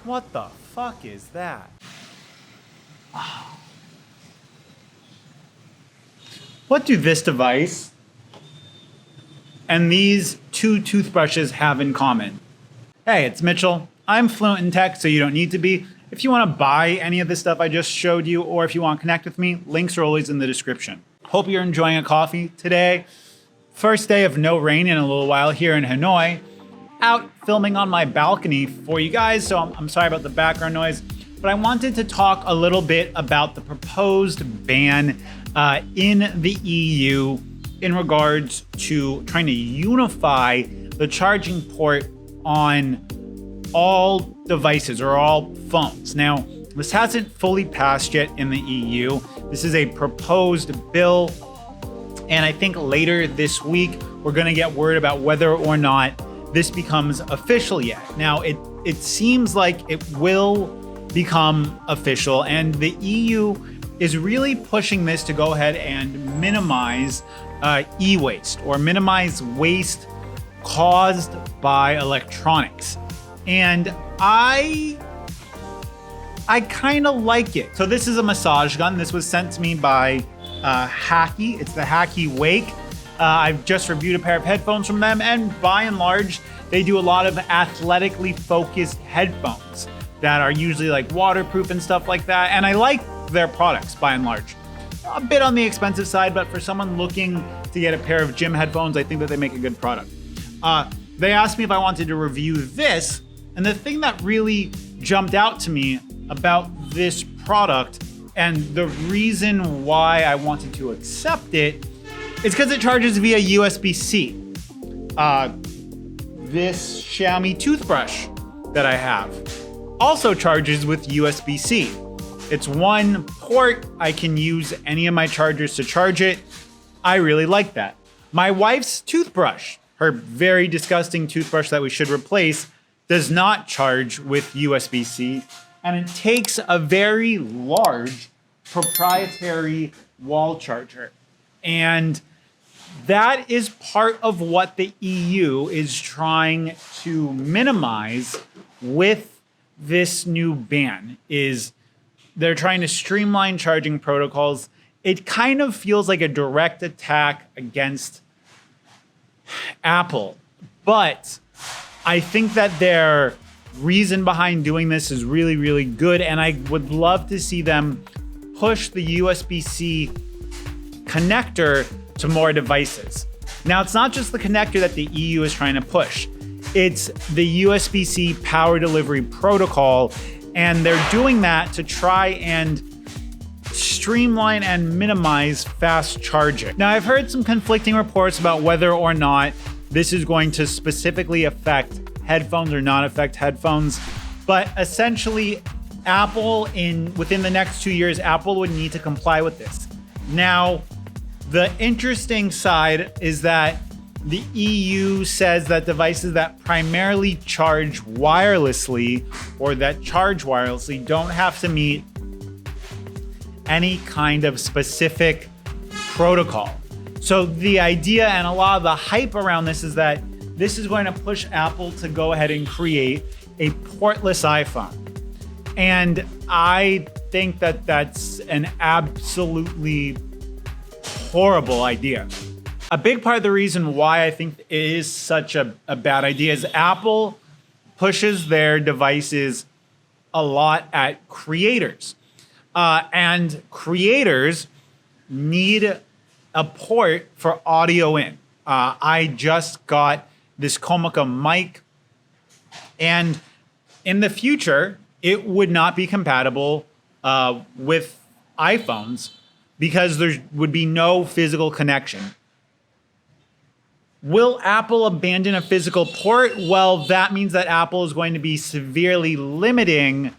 What the fuck is that? What do this device and these two toothbrushes have in common? Hey, it's Mitchell. I'm fluent in tech, so you don't need to be. If you want to buy any of the stuff I just showed you, or if you want to connect with me, links are always in the description. Hope you're enjoying a coffee today. First day of no rain in a little while here in Hanoi. Out filming on my balcony for you guys, so I'm sorry about the background noise, but I wanted to talk a little bit about the proposed ban in the EU in regards to trying to unify the charging port on all devices or all phones. Now, this hasn't fully passed yet in the EU. This is a proposed bill, and I think later this week we're gonna get word about whether or not this becomes official yet. Now, it seems like it will become official, and the EU is really pushing this to go ahead and minimize e-waste or minimize waste caused by electronics. And I kind of like it. So this is a massage gun. This was sent to me by Hacky. It's the Hacky Wake. I've just reviewed a pair of headphones from them, and by and large, they do a lot of athletically focused headphones that are usually like waterproof and stuff like that. And I like their products by and large. A bit on the expensive side, but for someone looking to get a pair of gym headphones, I think that they make a good product. They asked me if I wanted to review this, and the thing that really jumped out to me about this product and the reason why I wanted to accept it is because it charges via USB-C. This Xiaomi toothbrush that I have also charges with USB-C. It's one port. I can use any of my chargers to charge it. I really like that. My wife's toothbrush, her very disgusting toothbrush that we should replace, does not charge with USB-C, and it takes a very large proprietary wall charger. And that is part of what the EU is trying to minimize with this new ban, is they're trying to streamline charging protocols. It kind of feels like a direct attack against Apple, but I think that their reason behind doing this is really, really good, and I would love to see them push the USB-C connector to more devices. Now, it's not just the connector that the EU is trying to push. It's the USB-C power delivery protocol, and they're doing that to try and streamline and minimize fast charging. Now, I've heard some conflicting reports about whether or not this is going to specifically affect headphones or not affect headphones, but essentially Apple within the next 2 years, Apple would need to comply with this. Now, the interesting side is that the EU says that devices that primarily charge wirelessly or that charge wirelessly don't have to meet any kind of specific protocol. So the idea and a lot of the hype around this is that this is going to push Apple to go ahead and create a portless iPhone. And I think that that's an absolutely horrible idea. A big part of the reason why I think it is such a bad idea is Apple pushes their devices a lot at creators. And creators need a port for audio in. I just got this Komica mic, and in the future, it would not be compatible with iPhones because there would be no physical connection. Will Apple abandon a physical port? Well, that means that Apple is going to be severely limiting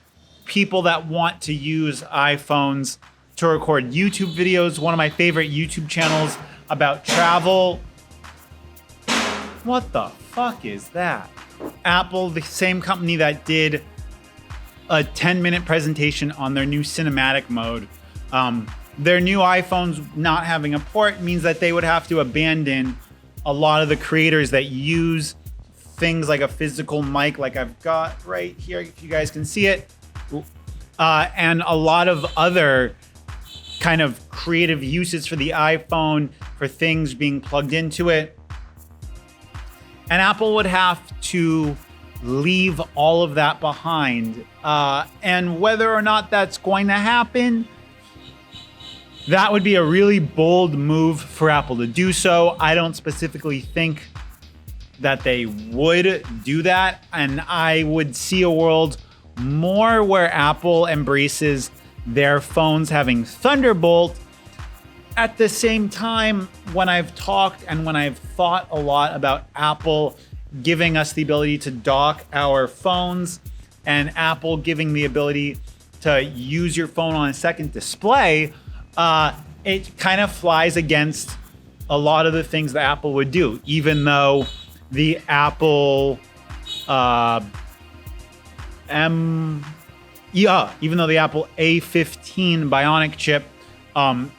people that want to use iPhones to record YouTube videos. One of my favorite YouTube channels about travel. What the fuck is that? Apple, the same company that did a 10-minute presentation on their new cinematic mode. Their new iPhones not having a port means that they would have to abandon a lot of the creators that use things like a physical mic, like I've got right here, if you guys can see it, and a lot of other kind of creative uses for the iPhone, for things being plugged into it. And Apple would have to leave all of that behind. And whether or not that's going to happen, that would be a really bold move for Apple to do so. I don't specifically think that they would do that. And I would see a world more where Apple embraces their phones having Thunderbolt. At the same time, when I've talked and when I've thought a lot about Apple giving us the ability to dock our phones and Apple giving the ability to use your phone on a second display, it kind of flies against a lot of the things that Apple would do, even though the Apple even though the Apple A15 Bionic chip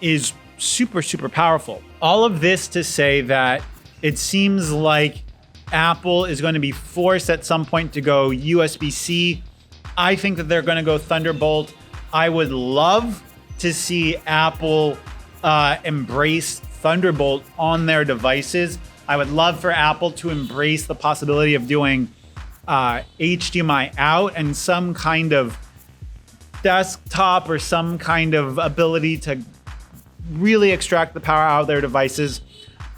is super, super powerful. All of this to say that it seems like Apple is going to be forced at some point to go USB-C. I think that they're going to go Thunderbolt. I would love to see Apple embrace Thunderbolt on their devices. I would love for Apple to embrace the possibility of doing HDMI out and some kind of desktop or some kind of ability to really extract the power out of their devices.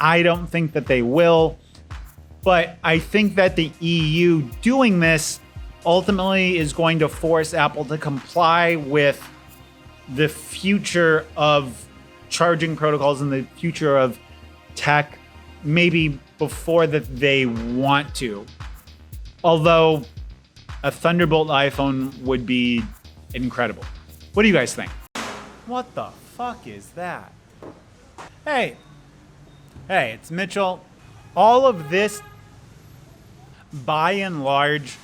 I don't think that they will, but I think that the EU doing this ultimately is going to force Apple to comply with the future of charging protocols and the future of tech, maybe before that they want to. Although a Thunderbolt iPhone would be incredible. What do you guys think? What the fuck is that? Hey, it's Mitchell. All of this, by and large,